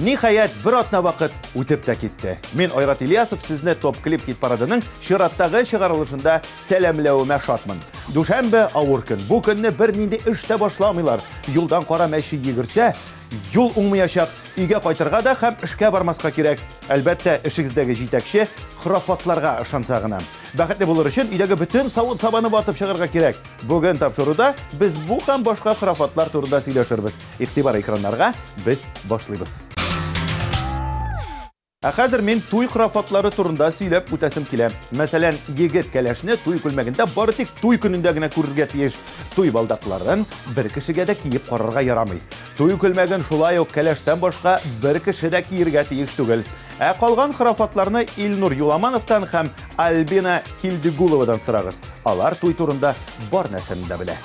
Ниһаят, bir атна вакыт үтеп тә китте. Мин Айрат Ильясов сезне топ клип хит парадының чираттагы чыгарылышында сәламләвемә шатмын. Дүшәмбе авыр көн. Бу көнне бернинди эштә башламыйлар. Юлдан кара мәче йөгерсә, юл уңмаячак. Өйгә кайтырга да һәм эшкә бармаска кирәк. Әлбәттә, эшегездәге җитәкче храфатларга ышанса гына. Бәхетле булыр өчен өйдәге бөтен савыт сабаны батып чыгарга кирәк. Бүген тапшыруда без бу һәм башка храфатлар турында сөйләшербез. Игътибар экраннарга без башлыйбыз. Хәзер мин туй храфатлары турында сөйләп үтәсем килә. Мәсәлән, егет кәләшне туй күлмәгендә бары тик туй көнендә генә күрергә тиеш. Туй балдакларын бер кешегә дә киеп карарга ярамый. Туй күлмәген шулай ук кәләштән башка бер кеше дә киергә тиеш түгел. Калган храфатларны Илнур Юламановтан һәм Альбина Килдигуловадан сорагыз. Алар туй турында бар нәрсәне дә белә.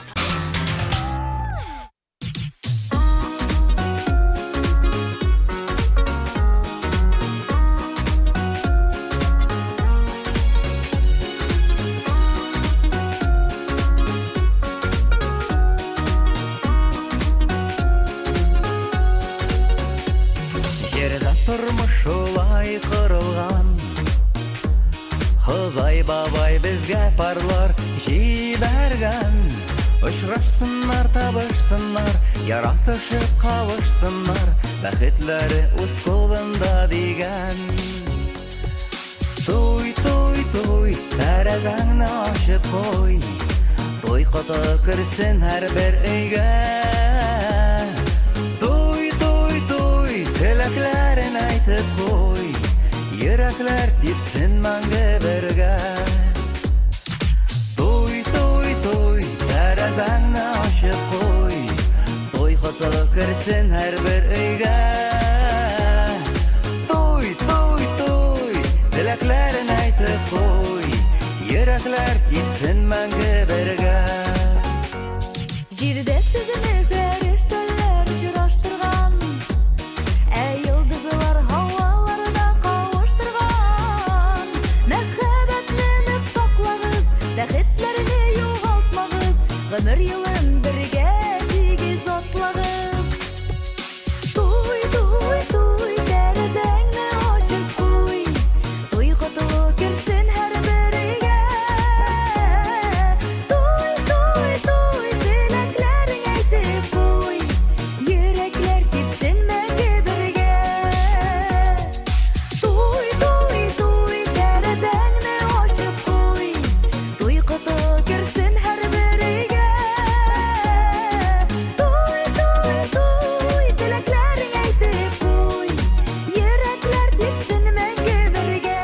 Шулай кырылган Ходай бабай безгә парлар җибәргән Очрашсыннар, табышсыннар, яратышып кавышсыннар Бәхетләре үз кулында дигән Туй, туй, туй, тәрәзәңне ачып куй Туй коты керсен һәрбер өйгә Теләкләрен әйтеп куй, йөрәкләр типсен мәңге бергә. Туй, туй, туй, тәрәзәңне ачып куй, туй коты керсен һәрбер өйгә. Туй, туй, туй, теләкләрен әйтеп куй, йөрәкләр типсен мәңге бергә. Җирдә сезне фәрештәләр җыраштырган Бәхетләрне югалтмагыз, гомер елын бергә тигез атлагыз. Туй, туй, туй, тәрәзәңне ачып куй, туй котылы керсен һәрбер өйгә. Туй, туй, туй, теләкләрен әйтеп куй, йөрәкләр типсен мәңге бергә. Туй, туй, туй, тәрәзәңне ачып куй, туй коты керсен һәрбер өйгә. Туй, туй, туй, теләкләрен әйтеп куй, йөрәкләр типсен мәңге бергә.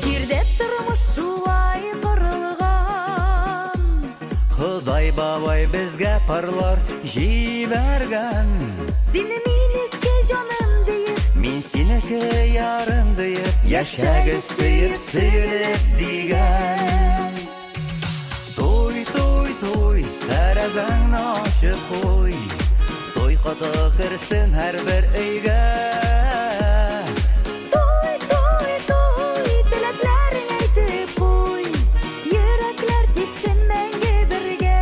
Җирдә тормыш шулай корылган Ходай бабай безгә парлар җибәргән Сине минеке җаным диеп, Мин синеке ярым диеп Яшәгез сөеп, сөелеп дигән Туй, туй, туй, тәрәзәңне ачып куй Туй коты керсен һәрбер өйгә туй, туй, туй, теләкләрен әйтеп куй, йөрәкләр типсен мәңге бергә.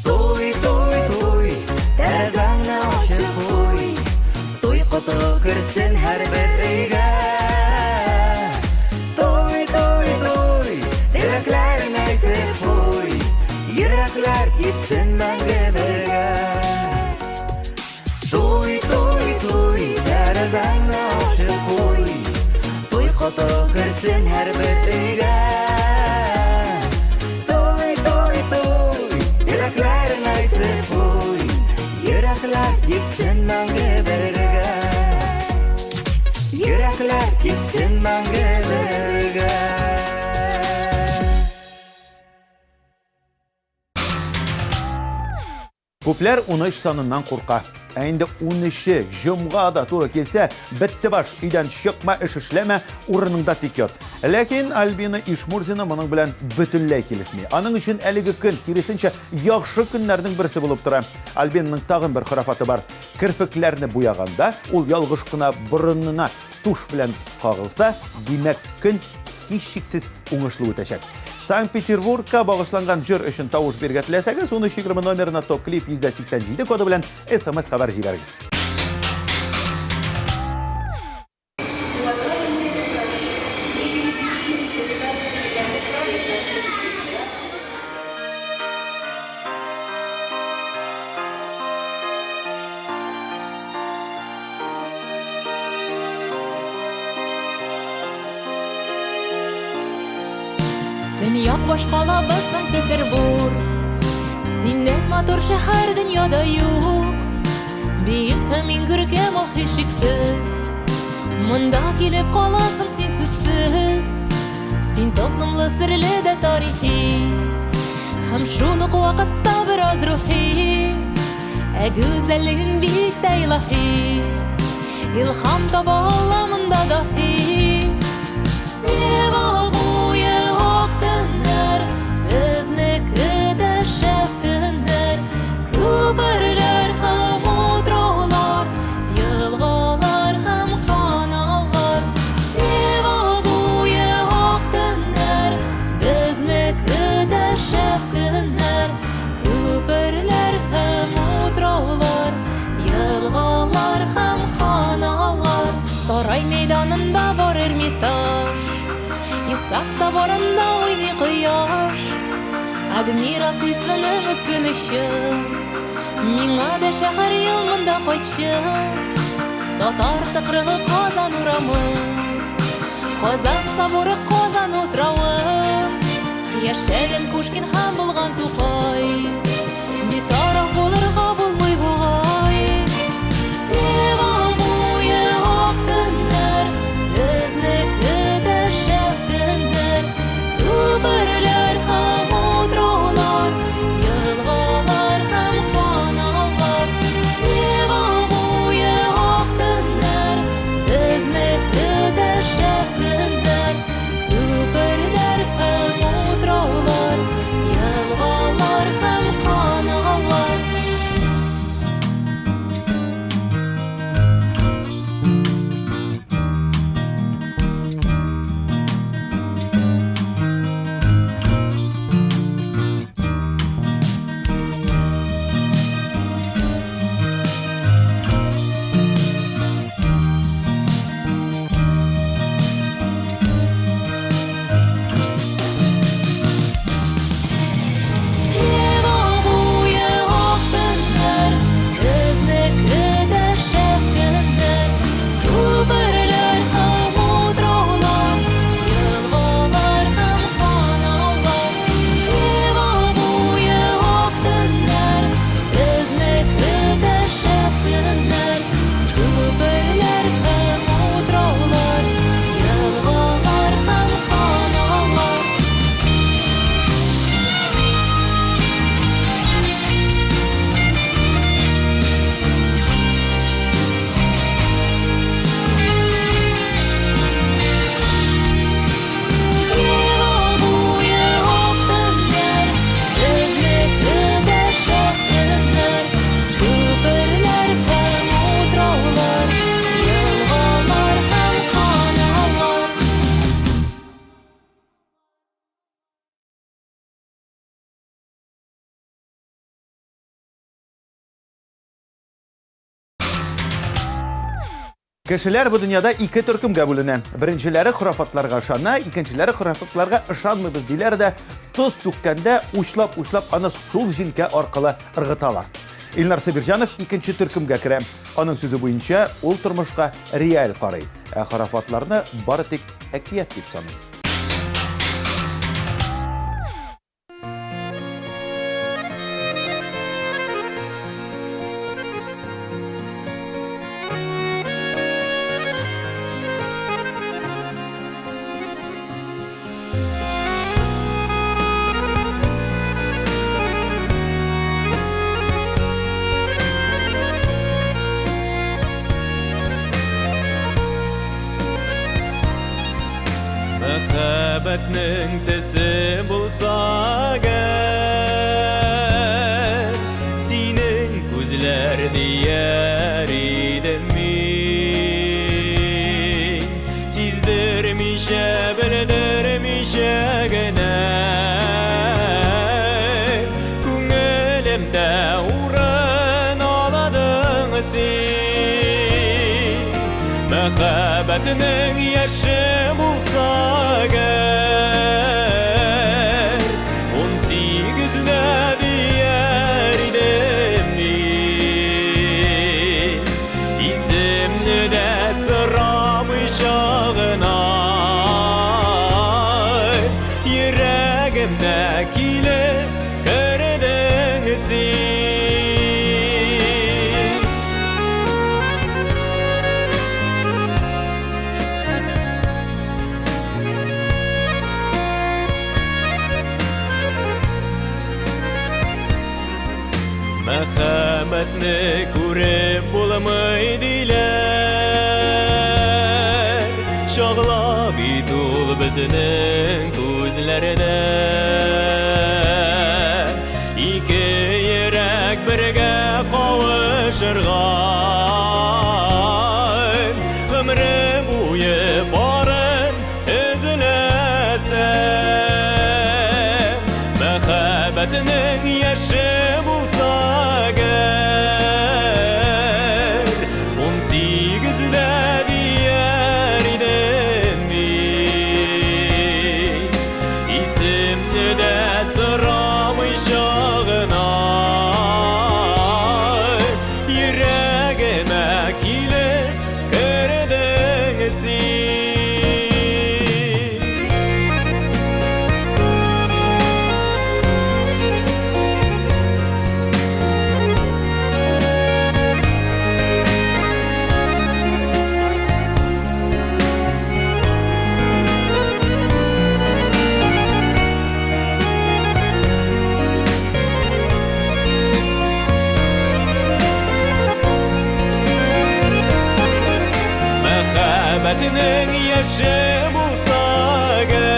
Туй, туй, туй, тәрәзәңне ачып куй Туй коты керсен һәрбер өйгә Туй, туй, туй, теләкләрен әйтеп куй Йөрәкләр типсен мәңге бергә Туй, туй, туй, тәрәзәңне ачып куй Туй коты керсен һәрбер өйгә Туй, туй, туй, теләкләрен әйтеп куй Йөрәкләр типсен мәңге бергә Йөрәкләр типсен мәңге бергә Күпләр 13 саныннан курка. Әнді 13 жұмға да туры келсе, бітті баш, үйден шықма іш ішлеме, урыныңда текет. Ләкин Альбина Ишмурзина мұның білән бүтінләй келісмей. Аның үшін әлігі күн, кересінше, яқшы күнлердің бірісі болып тұра. Альбинаның тағын бір құрафаты бар. Кірфіклеріні бұяғанда, ол ялғыш қына бұрынына туш білән қағылса, демек күн һичшиксез уңышлы үтәчәк. Санкт-Петербургка багышланган җыр өчен тавыш биргә теләсәгез, 1320 номерына топ клип 187 коды белән SMS хәбәр җибәрегез. Дөнья башкала Санкт-Петербург, синнән матур шәһәр дөньяда юк. Бөек һәм иң күркәм ул һичшиксез. Монда килеп каласың син сүзсез. Син тылсымлы серле дә тарихи, һәм шул ук вакытта бераз рухи. Ә гүзәллегең бик тә илаһи, илһам таба ала монда даһи. Күперләр һәм утраулар, елгалар һәм каналлар. Нева буе ак төннәр, безне көтә шәп көннәр. Күперләр һәм утраулар, елгалар һәм каналлар. Сарай мәйданында бар Эрмитаж, Исаак соборында уйный кояш. Адмиралтействоның үткенеше, миңа да шәһәр ел монда кайтчы. Татар тыкрыгы Казан урамы, Казан соборы Казан утравы. Яшәгән Пушкин һәм булган Тукай, битараф булырга булмый бугай. Нева буе ак төннәр, безне көтә шәп көннәр. Күперләр һәм утраулар, елгалар һәм каналлар. Нева буе ак төннәр, безне көтә шәп көннәр. Күперләр һәм утраулар, елгалар һәм каналлар. Кешеләр бу дөньяда ике төркемгә бүленә. Беренчеләре хурафатларга ышана, икенчеләре хурафатларга ышанмыйбыз диләр дә тоз түккәндә учлап аны сул җилкә аркылы ыргыталар. Илнар Сабирҗанов икенче төркемгә керә. Аның сүзе буенча ул тормышка реаль карый, ә хурафатларны бары тик әкият дип саный. Мәхәббәтнең төсе булса әгәр, синең күзләр дияр идем мин. Сиздермичә, белдермичә генә күңелемдә урын аладың син. Мәхәббәтнең яше булса әгәр, 18-дә дияр идем мин. Исемне дә сорамыйча гына йөрәгемдә килеп кердең син. Мәхәббәтне күреп булмый диләр, чагыла бит ул безнең күзләрдә. Ике йөрәк бергә кавышырга, гомре буе барын эзләсә. Мәхәббәтнең яше булса әгәр, 18-дә дияр идем мин. Исемне дә сорамыйча гына йөрәгемә килеп кердең син. Мәхәббәтнең яше булса әгәр,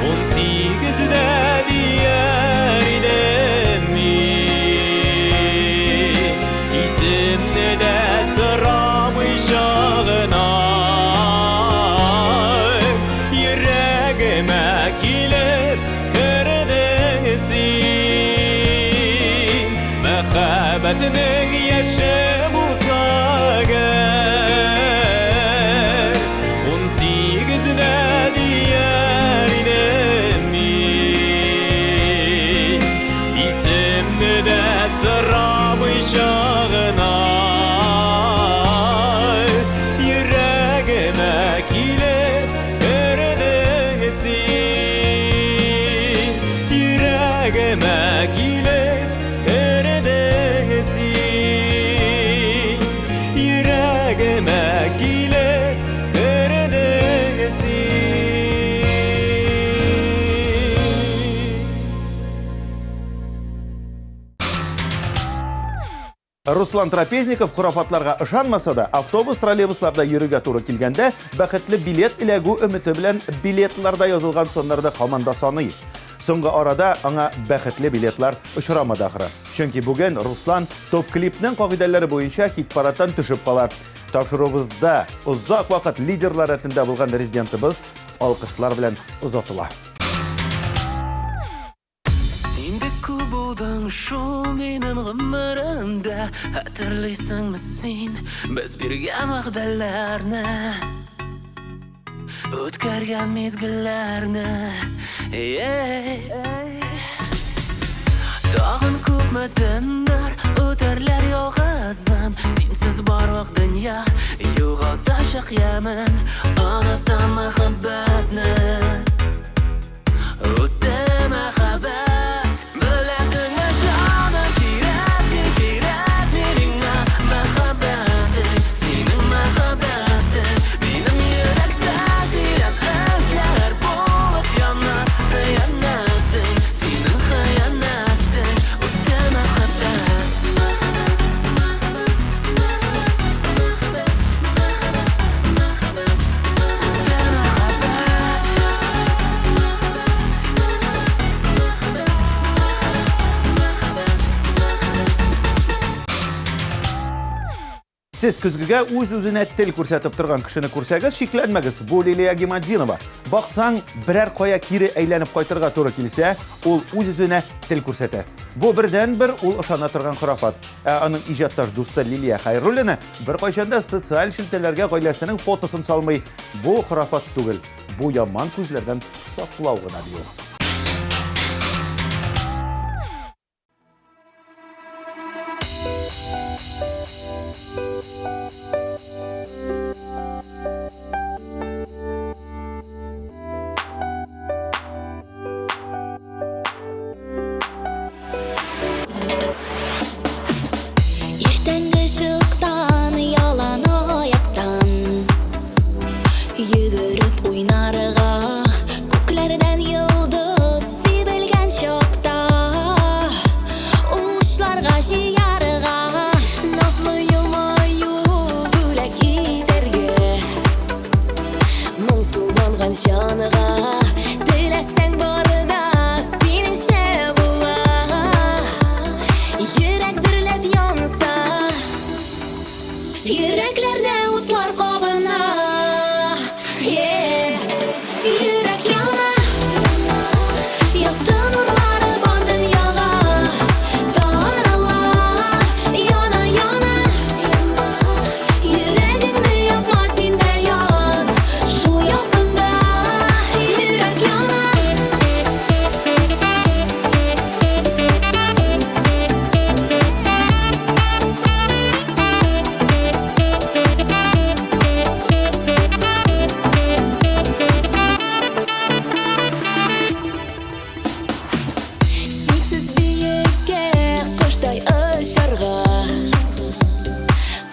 18-дә дияр идем мин. Исемне дә сорамыйча гына йөрәгемә килеп кердең син. Мәхәббәтнең яше булса әгәр, 18-дә дияр идем мин. Исемне дә сорамыйча гына йөрәгемә килеп кердең син. Йөрәгемә килеп кердең син. Йөрәгемә килеп кердең син. Руслан Трапезников хурафатларга ышанмаса да, автобус, троллейбусларда йөрүгә туры килгәндә, бәхетле билет иләгү өмете белән билетларда язылган соннарда һаман да саный. Соңгы арада аңа бәхетле билетлар очрамады ахры. Чөнки бүген Руслан топ-клипның кагыйдәләре буенча хит-парадтан төшеп кала. Тапшыруыбызда узак вакыт лидерлар рәтендә булган резидентыбыз алкышлар белән озатыла. Син бик күп булдың шул минем гомеремдә, хәтерлисеңме син без биргән вәгъдәләрне, үткәргән мизгелләрне. Тагын күпме төннәр үтәрләр ялгызым, синсез барлык дөнья югалтачак ямен. Онытам мәхәббәтне, үтә мәхәббәт. Беләсеңме җаным, кирәк миңа мәхәббәтең, синең мәхәббәтең. Минем йөрәктә тирән эзләр булып янар хыянәтең, синең хыянәтең, үтә мәхәббәт. Siz көзгегә үз-үзенә тел күрсәтеп торган кешене күрсәгез, шикләнмәгез. Бу Лилия Гимадзинова. Баксаң, берәр кая кире әйләнеп кайтырга туры килсә, ул үз-үзенә тел күрсәтә. Бу бердән-бер ул ышана торган храфат. Аның иҗатташ дусты Лилия Хайруллина бер кайчанда социаль шелтәләргә гаиләсенең фотосын салмый. Бу храфат түгел. Бу яман күзләрдән саклау гына дию. Ertängi ışıktan, yalan ayaktan Yugurib oynarga Köklerden yıldız sibilgen şokta Uşlarga jiyarga Nazlı yılmayu bülek iterge Moңсуланган жаныга Dilesen barıda senin şebuğa Yürek dürlep yansa Yüreklerde utlar kabına Yeah Yürek yana Yaktı nurları var dünyaga Darala Yana yana Yüreğini yakma sen de yan Şu yakında Yürek yana Şeksiz büyükке kuşday uçarga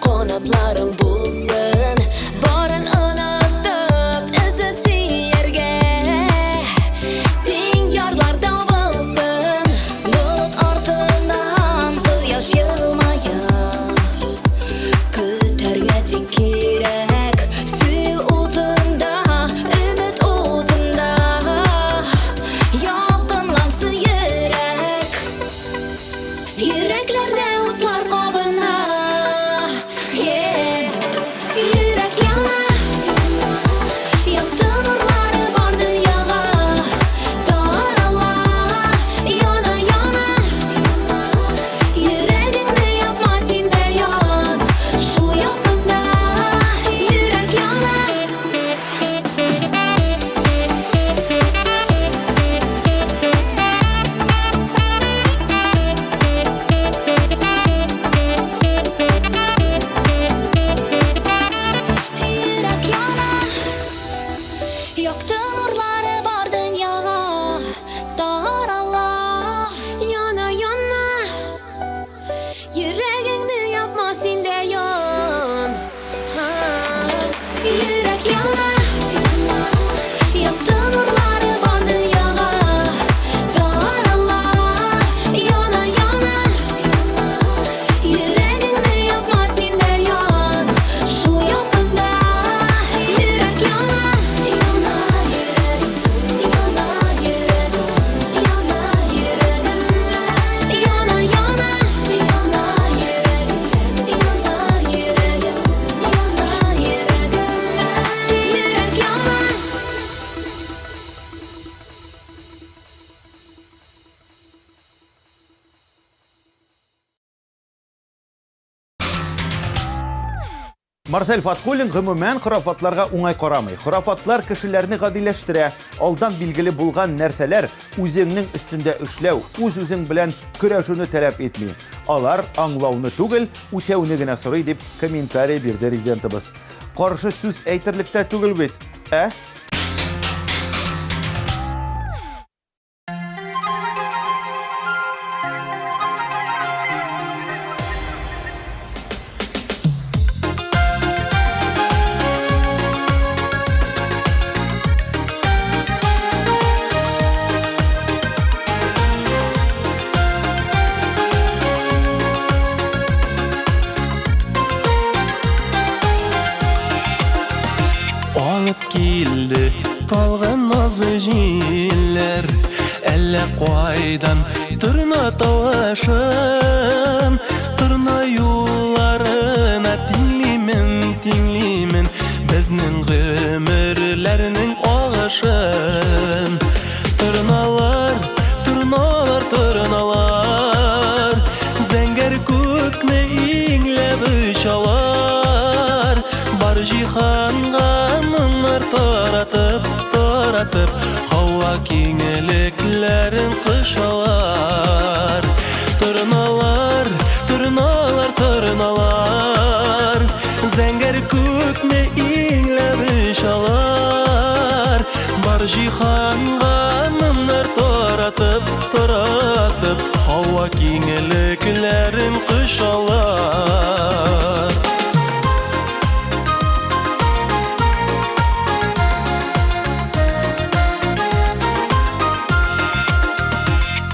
Qanatlarың bulsun Barın unutup üzüp yerge Teng yarlarda bulsun Bulut ardından quyosh yılmayar Көтәргә тик кирәк Сөй утында, өмет утында Якынлансын йөрәк Yüreklerde utlar kabına Yeah Yürek yana Yaktı nurları var dünyaga Darala Yana yana Yüreğini yakma sen de yan Şu yakında Yürek yana Yürek yana Yaktı nurları var dünyaga Darala Yana yana Yüreğini yapma sen de yan Ha. Yürek yana Yaktı nurları var dünyaga Darala Yana yana Yüreğini yapma sen de yan Şu yakında Yürek yana Yana yüreğim Yana yüreğim Yana yüreğim Yana yana Yana yüreğim Yana yüreğim Yana yüreğim Yürek yana Марсель Фаткуллин гомумән храфатларга уңай карамый. Храфатлар кешеләрне гадиләштерә. Алдан билгеле булган нәрсәләр үзеңнең өстендә эшләү, үз-үзең белән көрәшүне таләп итми. Алар аңлауны түгел, үтәүне генә сорый дип комментарий бирде резидентыбыз. Каршы сүз әйтерлек тә түгел бит. Алып килде калган назлы җилләр, әллә кайдан торна тавышын, торна юлларына тилли тиңлимен безнең гомерләрнең агышын. Тырналар, тырналар, тырналар, зәңгәр күкне иңләп очалар. Бар җиһанга моңнар таратып, таратып, һава киңлекләрен кышалар. Тырналар, тырналар, тырналар, зәңгәр күкне иңләп очалар. Бар җиһанга моңнар таратып, таратып, һава киңлекләрен кышалар.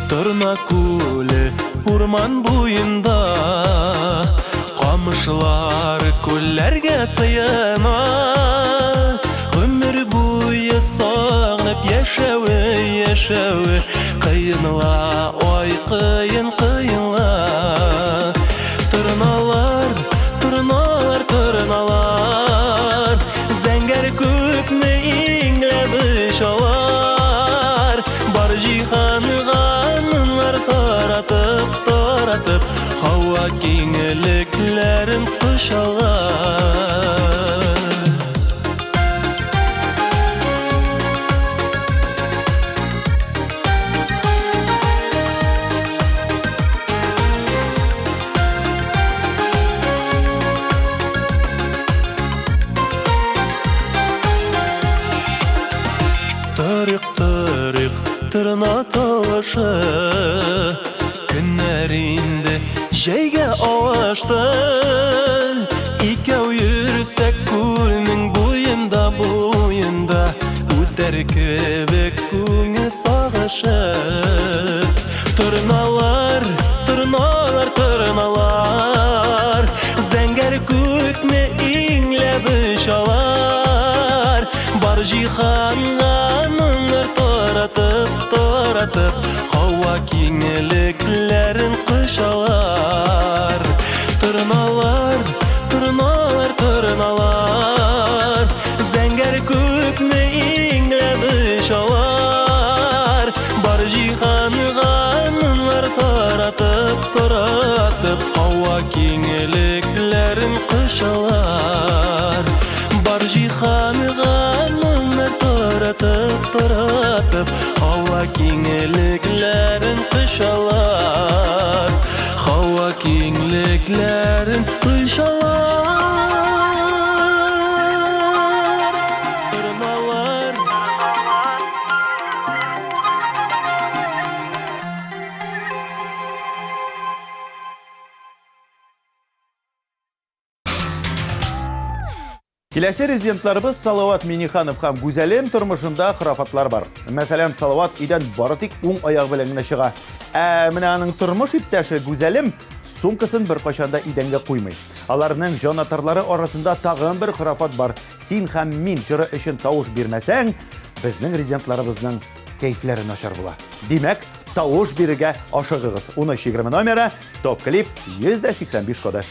Тырна күле урман буенда, камышлар күлләргә сыена. Гомер буе сагынып яшәве, яшәве, кыенла, ой кыен, кыенла. Тырналар, тырналар, тырналар, зәңгәр күкне иңләп очалар. Бар җиһанга таратып, таратып, һава киңлекләрен кышалар. Тырык, тырык, тырна тавышы, көннәр инде җәйгә авышты. Икәү йөрсәк күлнең буенда, буенда, үтәр кебек күңел сагышы. Тырналар, тырналар, тырналар, зәңгәр күкне иңләп очалар. Бар җиһанга моңнар таратып, таратып, һава киңлекләрен кышалар. Тырналар, тырналар, тырналар, зәңгәр күкне иңләп очалар. Бар җиһанга моңнар таратып, таратып, һава киңлекләрен кышалар. Бар җиһанга моңнар таратып, таратып, һава киңлекләрен кышалар. Һава киңлекләрен кышалар. Тырналар. Киләсе резидентларыбыз Салават Миниханов һәм Гүзәлем тормышында хырафатлар бар. Мәсәлән, Салават идән бары тик уң аяк белән генә чыга. Менә аның тормыш иптәше Гүзәлем сумкасын беркайчанда идәнгә куймый. Аларның җанатарлары арасында тагын бер хырафат бар. Син һәм мин җыры өчен тавыш бирмәсәң, безнең резидентларыбызның кәйфләре начар була. Димәк, тавыш бирергә ашыгыгыз. 13-20 номеры, топ клип 185 коды.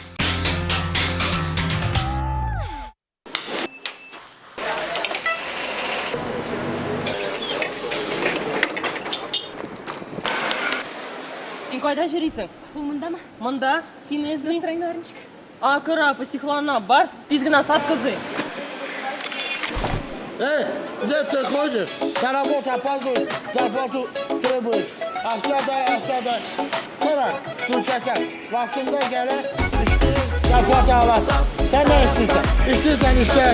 Син кайда жүрисең? Ул мондамы? Монда, сине эзлим. Тренерничек. Акыра, посихлана, баш, тиз генә сат кызы. Где ты ходишь? На работу опаздываешь, зарплату требуешь. Aşağıda. Sonra Gülçəkər, vaxtında gələ, zarplata alar. Sən nə istəyirsən? İstəyirsən işlə.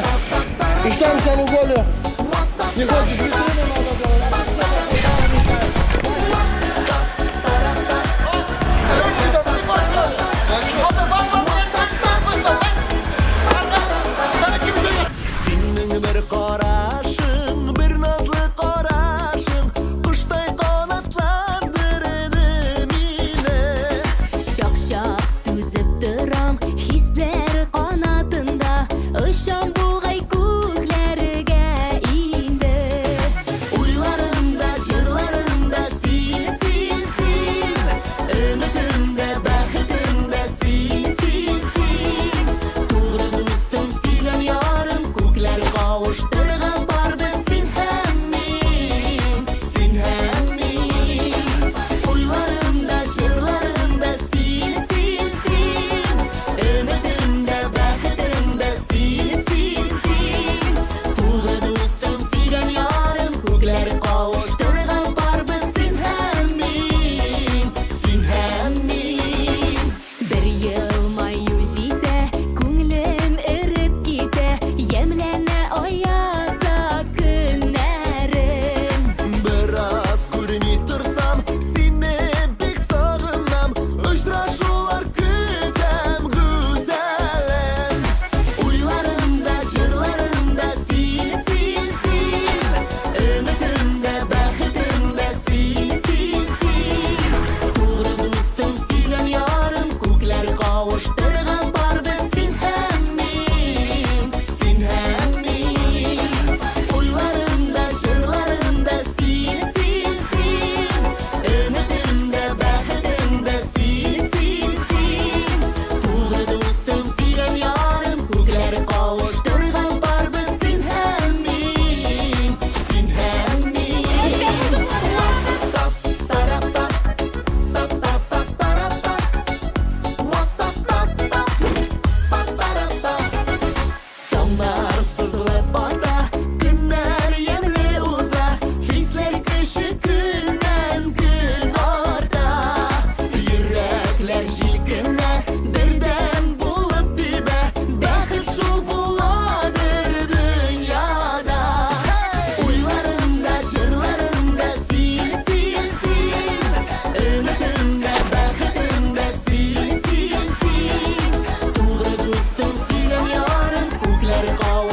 İstəmirsən o qolu. Ne хочешь, bitirin orada qolu. Senin bir qarashın, bir nazlı qarashın, quşday qanatlandırdı meni. Şaq-şaq düzüb duram, hislər qanatında, ışan buğay köklərə indi. Uy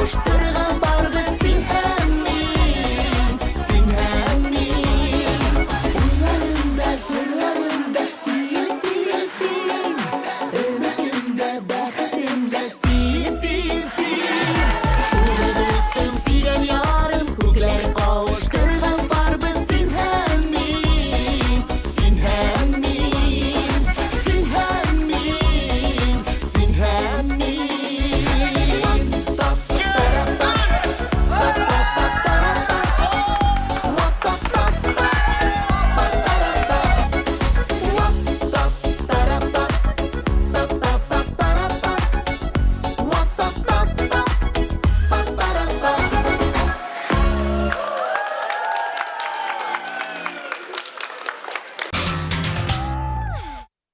кавыштырган барбыз син һәм мин, син һәм мин. Уйларымда, җырларымда син, син, син. Өмитемдә, бәхетемдә син, син, син. Тугры дустым, сөйгән ярым, күкләр кавыштырган барбыз син һәм мин, син һәм мин, син һәм мин, син һәм мин.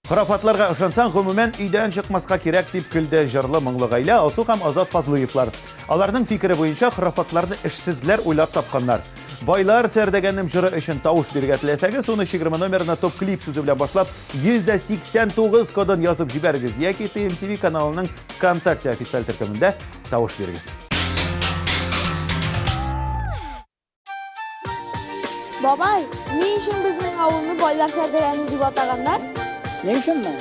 Хurafatlарга ышансаң, гомумән өйдән чыкмаска кирәк дип көлде җырлы моңлы гаилә Алсу һәм Азат Фазлыевлар. Аларның фикере буенча хurafaтларны эшсезләр уйлап тапканнар. Байлар сәрдәгәнем җыры өчен тавыш бирергә теләсәгез, уны 20 номерына топ клип сүзе белән башлап 189 кодын язып җибәрегез яки TMTV каналының ВКонтакте официаль төркемендә тавыш бирегез. Бабай, ни өчен безнең авылны байлар сәрдәгәне дип атаганнар? Ne işin var?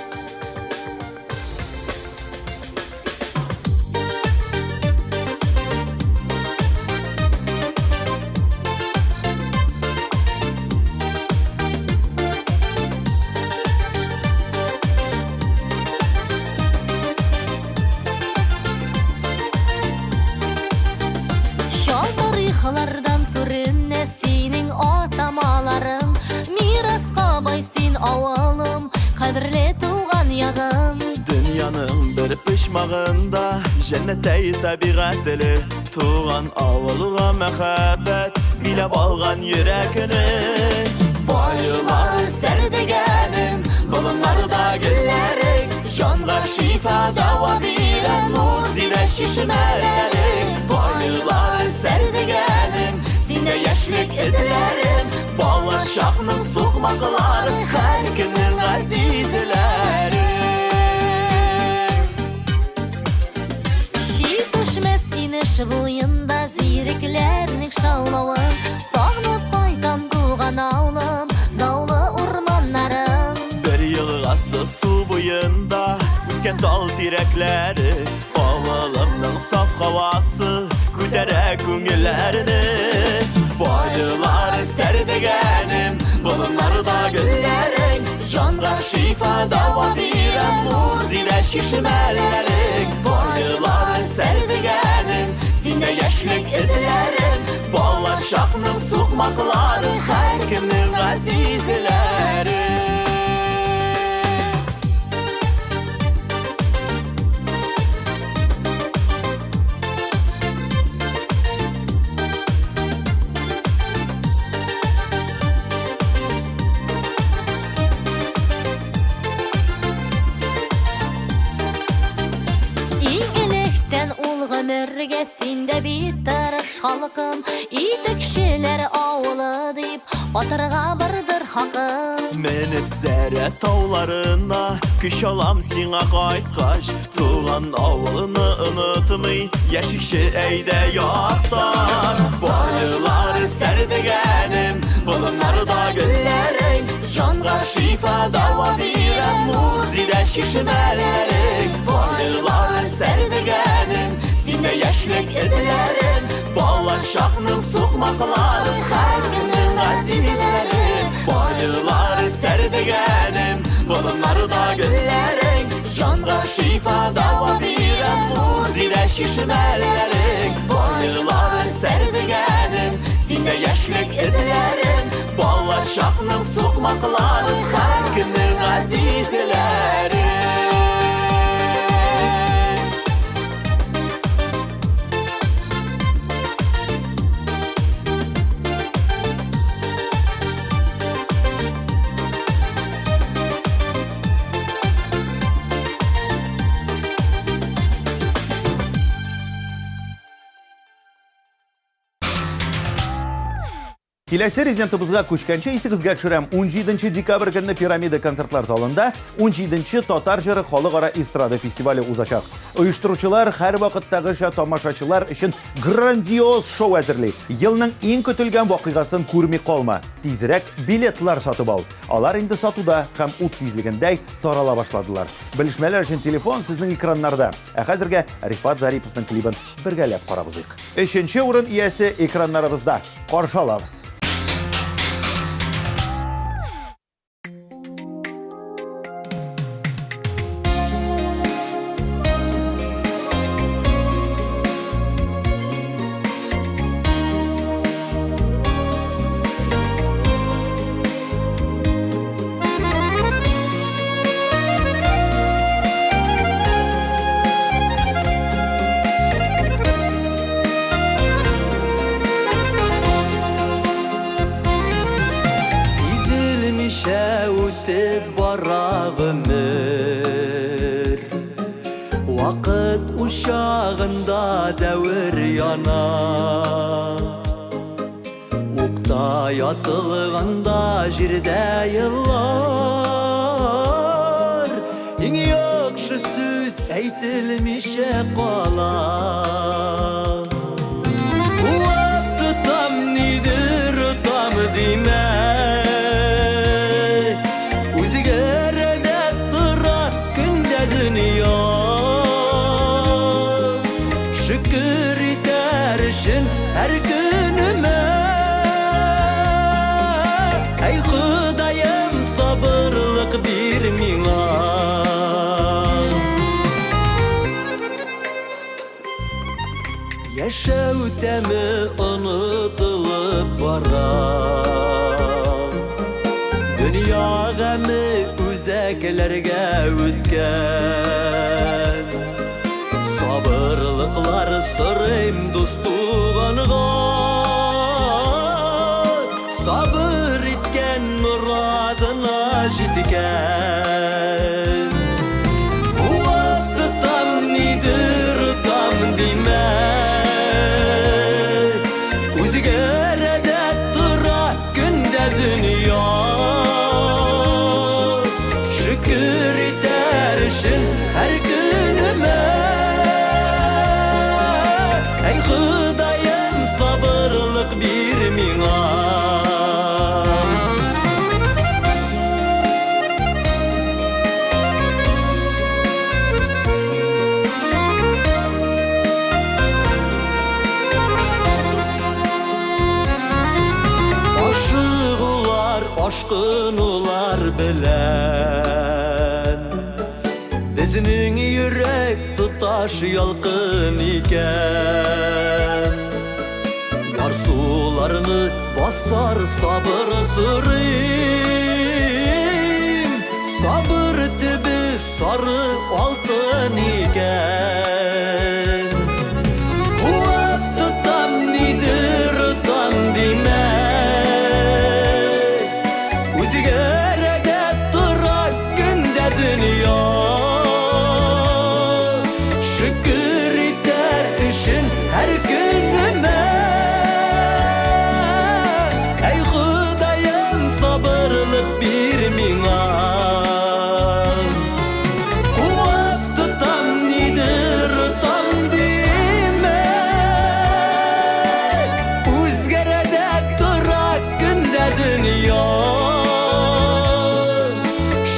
Şol tarixlardan күренә синең атамаларың, мираска бай син авылым, кадерле туган ягым. Dünyanın bir pişmağında Cennettey tabiatlı Tuğan avluğa mehabbet Bileb algan yürekini Bayılar sərdigənim, bulunlarda güllərim, canlar şifa dava birən nur zinə şişmələrim. Bayılar sərdigənim, sində yaşlık izlərim, Bağlar şahının soğmaqları Hər günün azizləri şi düşməz iniş boyunda ziriklərnik şaulawın, sağnıb qaytam tuğan avlım, dağlı ormanlarım. Bir yılğası su boyunda Üsken dal direkleri Ovalımның saf havası Kütere küngüllerini Bayılar sərdigənim Bulunlarda güllərin Canlar şifa dava birən Nur zinə şişmələrin Bayılar sərdigənim Sində yaşlık izlərim Bağlar şahının soğmaqları Hər kimnin azizləri Ömürge sinde bitir halkım, İyi kişiler avlı deyip Batırga birdir hakkım. Menip sərə taularına Küş alam sina qaytqaş Tuğan avlını unutmay Yaşışı əydə yaqtaş Bayılar sərdigənim Bulunlarda güllərin Canlar şifa dava birən Nur zinə şişmələrin Bayılar sərdigənim Sində yaşlık izlərim Bağlar şahının soğmaqları Hər günün azizləri Bayılar sərdigənim Bulunlarda güllərin Canlar şifa dava birən Nur zinə şişmələrin Bayılar sərdigənim Sində yaşlık izlərim Bağlar şahının soğmaqları Hər günün azizləri Киләсе резидентыбызга күчкәнче исегезгә төшерәм. 17 декабрь көнне Пирамида концертлар залында 17 Татар җыры халыкара эстрада фестивале узачак. Оештыручылар һәр вакыттагыча тамашачылар өчен грандиоз шоу әзерли. Елның иң көтелгән вакыйгасын күрми калма. Тизрәк билетлар сатып ал. Алар инде сатуда һәм ут тизлегендәй тарала башладылар. Белешмәләр өчен телефон сезнең экраннарда. Ә хәзергә Рифат Зариповның клибын бергәләп карабызыйк. 3нче урын иясе экраннарыбызда. Каршы алабыз. Вакыт ушагында дәвер яна, Укта ятылганда җирдә еллар, Иң яхшы сүз әйтелмичә кала. Вакытым нидер там димә, her günüme Ey Xudayım sabırlık bir mina Yaşav temi unutulup bara Dünya gemi üzeklerge ütken Sabırlıklar sırayım dostuğanıga Sabır etken muradına jitken Bu vakti tam nidir tam dime Uzgerede tura günde dünya Şükür edersin her günüme Ey Xudayım sabırlık bir mina Aşıqlar, aşkınlar bilen Bizning yürek tutaş yalqın iken Yar sularını basar sabır sırayım Sabır tibi sarı altın iken Bu vakti tam nidir tam demek Uzgerede durak günde dünya Şükür eder işin her günüme Ey Xudayım sabırlık bir mina Bu vakti tam nidir tam demek Uzgerede durak günde dünya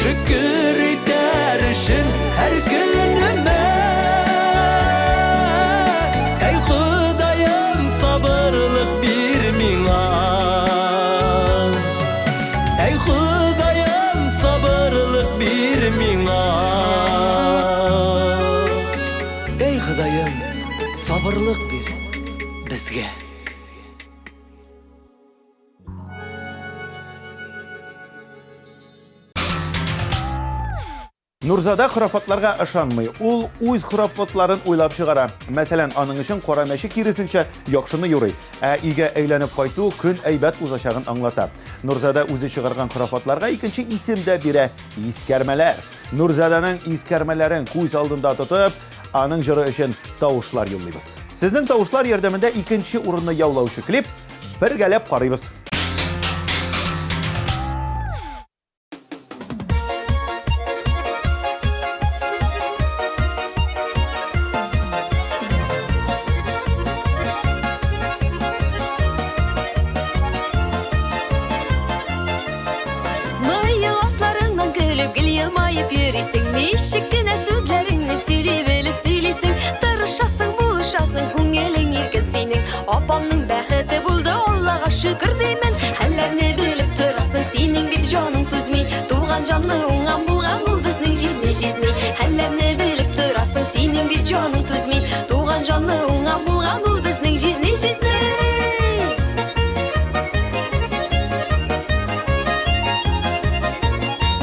Şükür eder işin her günüme Ey Xudayım sabırlık bir mina Ey Xudayım sabırlık bir mina Ey Xudayım sabırlık bir bizge Нурзада хurafatlарга ышанмый. Ул үз хurafaтларын уйлап чыгара. Мәсәлән, аның өчен кара мәче киресенчә яхшыны юрый. Ә игә әйләнеп кайту көн әйбәт узачагын аңлата. Нурзада үзе чыгарган хurafatlарга икенче исем дә бирә: искәрмәләр. Нурзаданың искәрмәләрен күз алдында тотып, аның җыры өчен тавышлар юллыйбыз. Сезнең тавышлар ярдәмендә икенче урынны яулаучы клип бергәләп карыйбыз. bilip yürüysün Nişik gine sözlerini söyle bilip söylesin Tırışasın buluşasın Kungelen erken senin Apamның bәхеті buldu Allah'a şükür deymen Hallerini bilip durasın Senin bir canın tüzmi Tuğan canlı uğan bulğan Ol bizning jizni Hallerini bilip durasın Senin bir canın tüzmi Tuğan canlı uğan bulğan Ol bizning jizni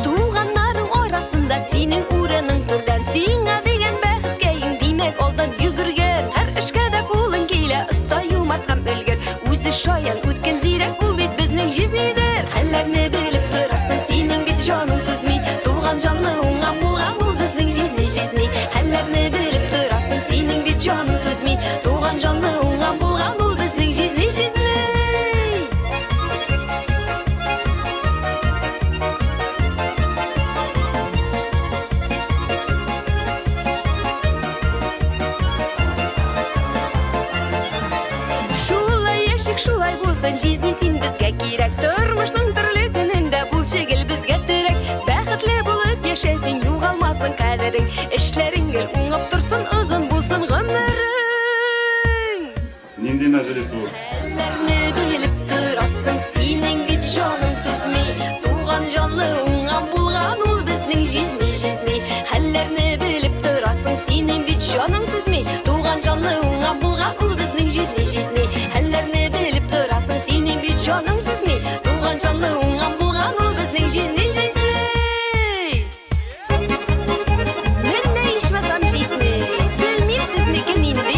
Tuğanların orasında Senin uğranın turgan Sina degen bәхеtkeying Demek oldan yugurgan Her işke de kulun keyle Usta yumat ham ölgür O'zi shoyan o'tgan ziyrak U bit bizning jiznidir Hallarni bilib turasın Sening bit joning tuzmi Tuğan jonli o'ngam bo'lgan U bizning jizni Hallarni bilib turasın Sening bit joning tuzmi Tuğan jonli o'ngam bo'lgan U bizning jizni Şulay bulsan jizni sen bizga kerak Turmushning turli kunida bulchigil bizga terak Baxtli bo'lib yashasang yo'g'olmasin qadring Ishlaring o'ngib tursin uzun bo'lsin umring Nendey majalis bu? Hallarni bilib turasın Sening bit joning tuzmi Tuğan jonli o'ngam bo'lgan U bizning jizni Hallarni bilib turasın Sening bit joning tuzmi Tuğan jonli o'ngam bo'lgan U bizning jizni Hallarni bilib turasın Sening bit joning tuzmi Tuğan jonli o'ngam bo'lgan U bizning jizni Men ne ishmasam jizni Bilmaysizmikin endi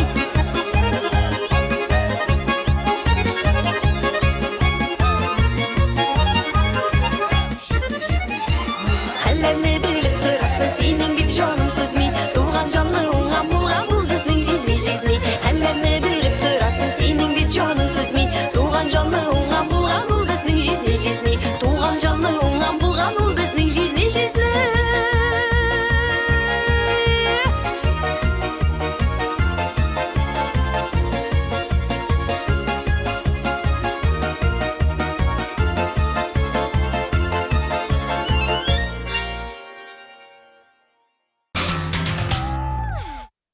Hallarni bilib turasın Sening bit joning tuzmi Tuğan jonli o'ngam bo'lgan U bizning jizni Hallarni bilib turasın Sening bit joning tuzmi Tuğan jonli o'ngam bo'lgan U bizning jizni Tuğan jonli o'ngam bo'lgan U bizning jizni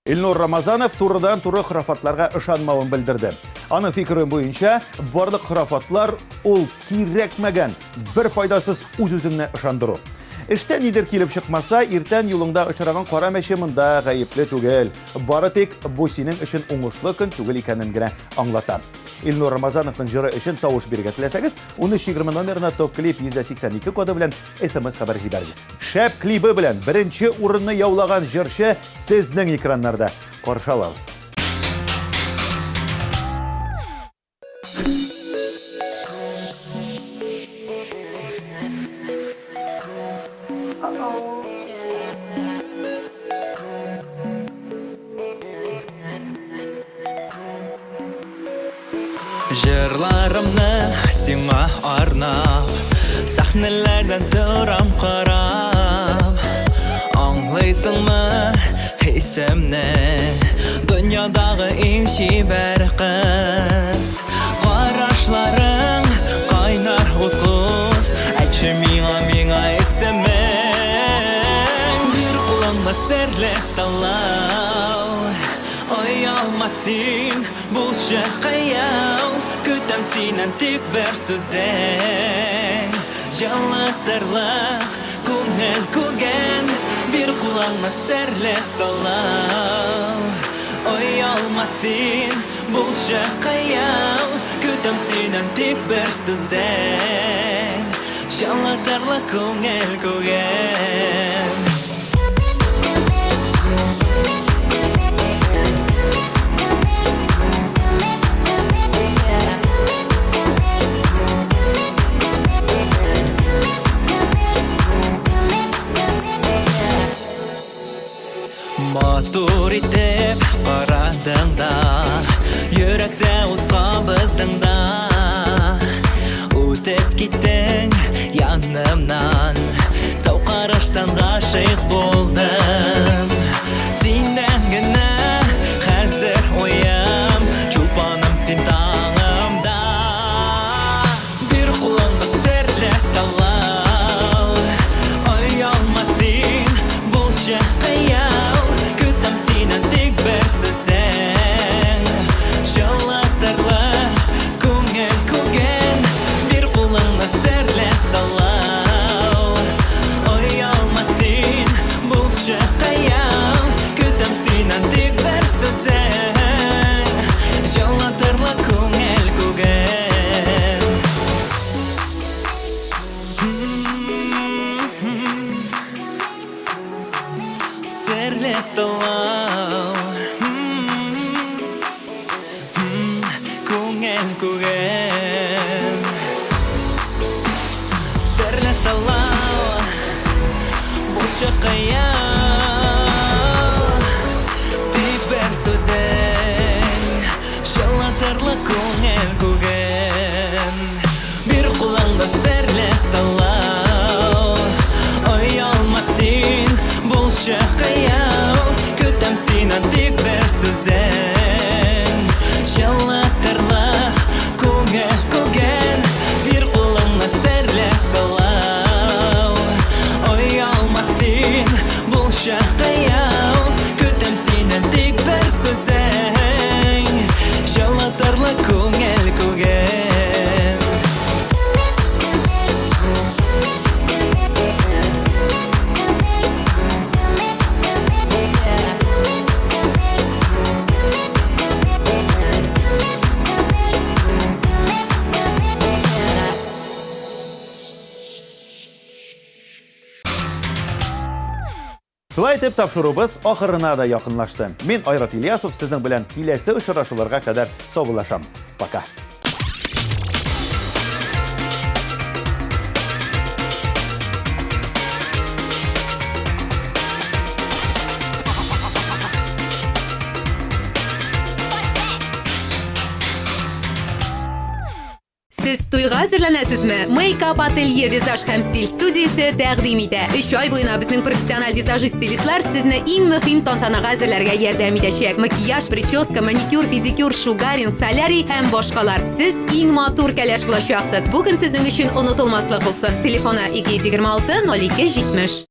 Ilnur Ramazanov turıdan-turı xurafatlarga ышанмавын bildirdi. Anın fikri boyunca barlık xurafatlar ol kirekmegen bir faydasız uz-özüne ышандыру. İşte nidir kilip çıkmasa, irten yolunda ışıragan qara meşiminde gayipli tugel. Bari tek bu senin için oңuшлы kün tugel ikanin gine anlatan. Ilnur Ramazanov'ın jırı için tavuş birge tileseniz, onu 20 numarına top klip 182 kodu bilen SMS haber jibergiz. Şep klibi bilen birinci urunni yavlagan jırşı sizning ekranlarda. Qarşı alabız. Jırlarımni sing'a arnab Sahnelerden turam qarab Anlaysınmı hisemni Dünyadağı eng şiber kız Qarashlaring qaynar o'tquz Aytchi menga esiming Bir qulog'imda sirli salov Oy olmasin bulsha qayav Kutam senen tek bir so'zing Jallatırliq ko'ngil ko'rgan Bir qulog'imda sirli salov Oy olmasin bulsha qayav Kutam senen tek bir so'zing Jallatırliq ko'ngil ko'rgan Matur etib qaradingda Yurakda o'tqa bizdingda O'tib ketding yanimdan Tav qarashdan g'ashiq bo'ldim Sendangina hozir o'yim Cho'ponim sen tag'imda Bir qo'limda sirli salom Oy olmasin көңел күген Серле салау Бұл шыққая Тик бір сөзің Шалатырлы көңел күген Bir құлаңда серле салау Ой алмасын бұл шыққая Күтем синен тик бір сөзің Шалатырлы көңел күген Bir құлаңда серле салау Ой алмасын бұл шыққая Күтем синен тик бір сөзің Шалатырлы көңел күген Шулай итеп тапшырубыз ахырына да якынлашты. Мин Айрат Ильясов сезнең белән киләсе очрашуларга кадәр саубуллашам. Пока. Siz to'yga hazırlanasizmi? Make-up Atelier Vizaj һәм стиль студиясе тәкъдим итә. 3 ай буена безнең профессиональ визажист стилистлар сезне иң мөһим тантанага әзерләргә ярдәм итәчәк. Макияж, прическа, маникюр, педикюр, шугаринг, солярий һәм башкалар. Сез иң матур кәләш булачаксыз. Бүген сезнең өчен онытылмаслык булсын. Телефоны 226 02 70.